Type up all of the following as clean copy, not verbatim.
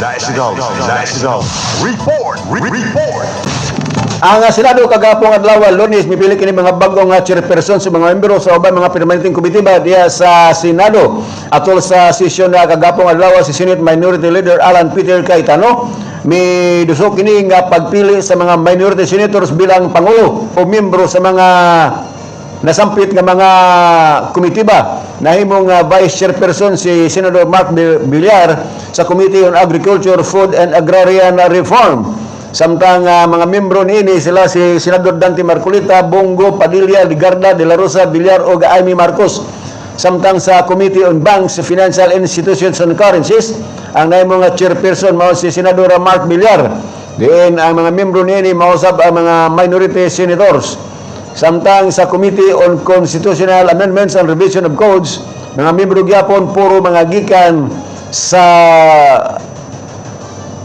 Nice to go. Report. Ang Senado kagapong adlaw Lunes mipili kini mga bagong chairperson sa mga membro sa ubang mga permanenteng komitiba diya sa Senado. Atol sa sesyon na kagapong adlaw si Senate Minority Leader Alan Peter Cayetano midusok kini nga pagpili sa mga minority senators bilang pangulo o membro sa mga nasampit nga mga komitiba. Nahimong Vice Chairperson si Senador Mark Villar sa Committee on Agriculture, Food and Agrarian Reform. Samtang mga membro niini sila si Senador Dante Marcolita, Bongo, Padilla, Ligarda, De La Rosa, Villar o Amy Marcos. Samtang sa Committee on Banks, Financial Institutions and Currencies, ang nahimong chairperson mao si Senador Mark Villar. Diin ang mga membro niini mausab ang mga minority senators. Samtang sa Committee on Constitutional Amendments and Revision of Codes, mga membro gyapon puro mga gikan sa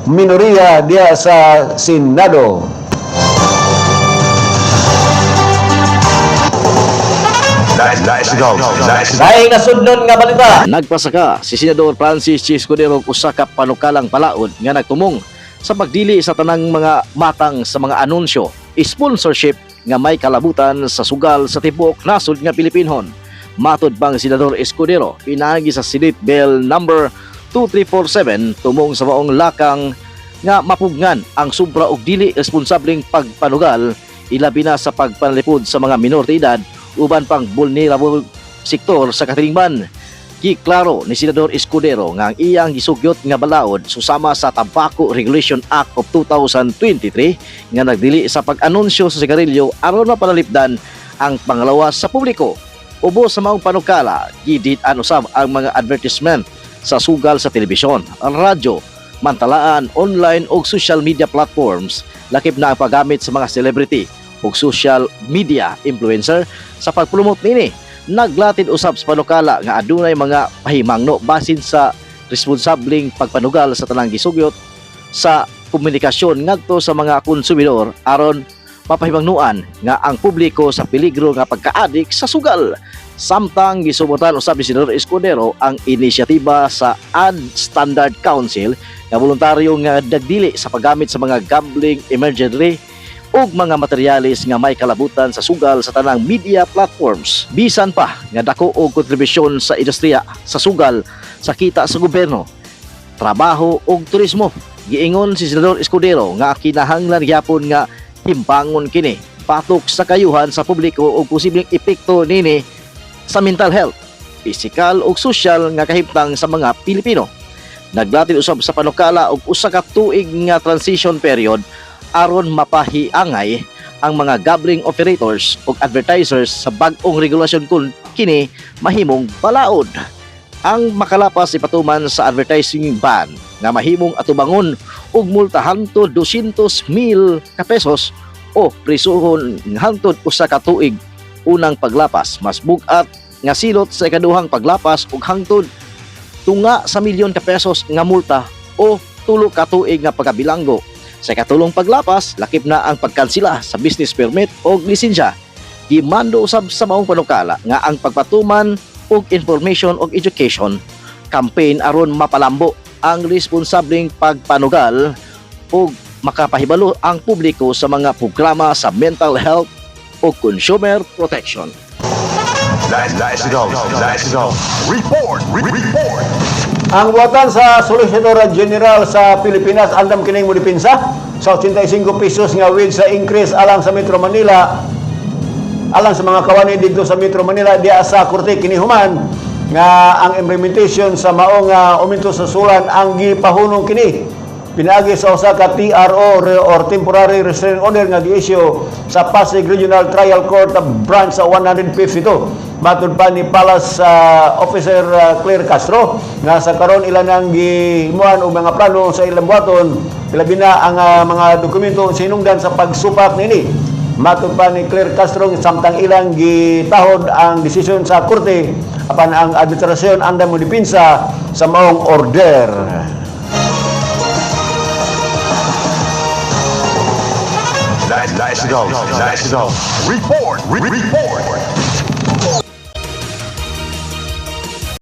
minoriya diya sa Senado. Nice to go. Dahil nasudnon nga balita. Nagpasaka si Senador Francis Chis Cordero usa ka panukalang palaod nga nagtumong sa pagdili sa tanang mga matang sa mga anunsyo, sponsorship nga may kalabutan sa sugal sa tibuok nasod nga Pilipinhon. Matod pang Senador Escudero, pinagi sa Senate Bill number 2347 tumong sa maong lakang nga mapugnan ang sobra og dili responsableng pagpanugal ilabi na sa pagpanalipod sa mga minor de edad uban pang vulnerable sektor sa katilingban. Giklaro ni Senador Escudero nga ang iyang gisugyot nga balaod susama sa Tobacco Regulation Act of 2023 nga nagdili sa pag-anunsyo sa sigarilyo aron mapanalipdan ang pangalawas sa publiko. Ubo sa maong panukala, gidit-an usab ang mga advertisement sa sugal sa telebisyon, radyo, mantalaan, online o social media platforms, lakip na ang paggamit sa mga celebrity o social media influencer sa pagpromote nini. Naglatid usab sa panukala nga adunay mga pahimangno basin sa responsableng pagpanugal sa tanang gisugyot sa komunikasyon ngadto sa mga konsumidor aron mapahimangnuan nga ang publiko sa peligro nga pagkaadik sa sugal. Samtang gisuportahan usab ni Senador Escudero ang inisyatiba sa Ad Standard Council nga voluntaryo nga dagdili sa paggamit sa mga gambling emergency ug mga materyales nga may kalabutan sa sugal sa tanang media platforms. Bisan pa nga dako og kontribusyon sa industriya sa sugal sa kita sa gobyerno, trabaho ug turismo. Giingon si Senador Escudero nga kinahanglan gyapon nga timbangon kini patok sa kayuhan sa publiko ug posibleng epekto nini sa mental health, physical ug social nga kahimtang sa mga Pilipino. Naglatid usab sa panukala og usa ka tuig nga transition period aron mapahiangay ang mga gambling operators ug advertisers sa bag-ong regulasyon kung kini mahimong balaod. Ang makalapas ipatuman sa advertising ban nga mahimong atubangon og multa hangtod 200,000 ka pesos o prisuhon hangtod usa ka tuig unang paglapas, mas bugat nga silot sa ikaduhang paglapas ug hangtod tunga sa milyon ka pesos nga multa o tulo ka tuig nga pagkabilanggo. Sa ikatulong paglapas, lakip na ang pagkansila sa business permit o lisensya. Gimando usab sa maong panukala nga ang pagpatuman og information og education campaign aron mapalambo ang responsableng pagpanugal o makapahibalo ang publiko sa mga programa sa mental health o consumer protection. Nice to go. Report. Ang buwatan sa Solicitor General sa Pilipinas andam kining modipinsa sa 85 pesos nga wage sa increase alang sa Metro Manila, alang sa mga kawani dito sa Metro Manila diya sa Korte kinihuman nga ang implementation sa maong aumento sa sulan ang gipahunong kini pinaagi sa usa ka TRO or Temporary Restraining Order nga gi-issue sa Pasig Regional Trial Court Branch sa 152. Matod pa ni Palace Officer Claire Castro nga sa karon ilan ang gihimuan og mga plano sa ilang buhaton labi na ang mga dokumento sinungdan sa pagsupak nini. Matod pa ni Claire Castro samtang ilang gitahod ang desisyon sa korte apan ang arbitrasyon andam mo dipinsa sa maong order. Nice to go. Report.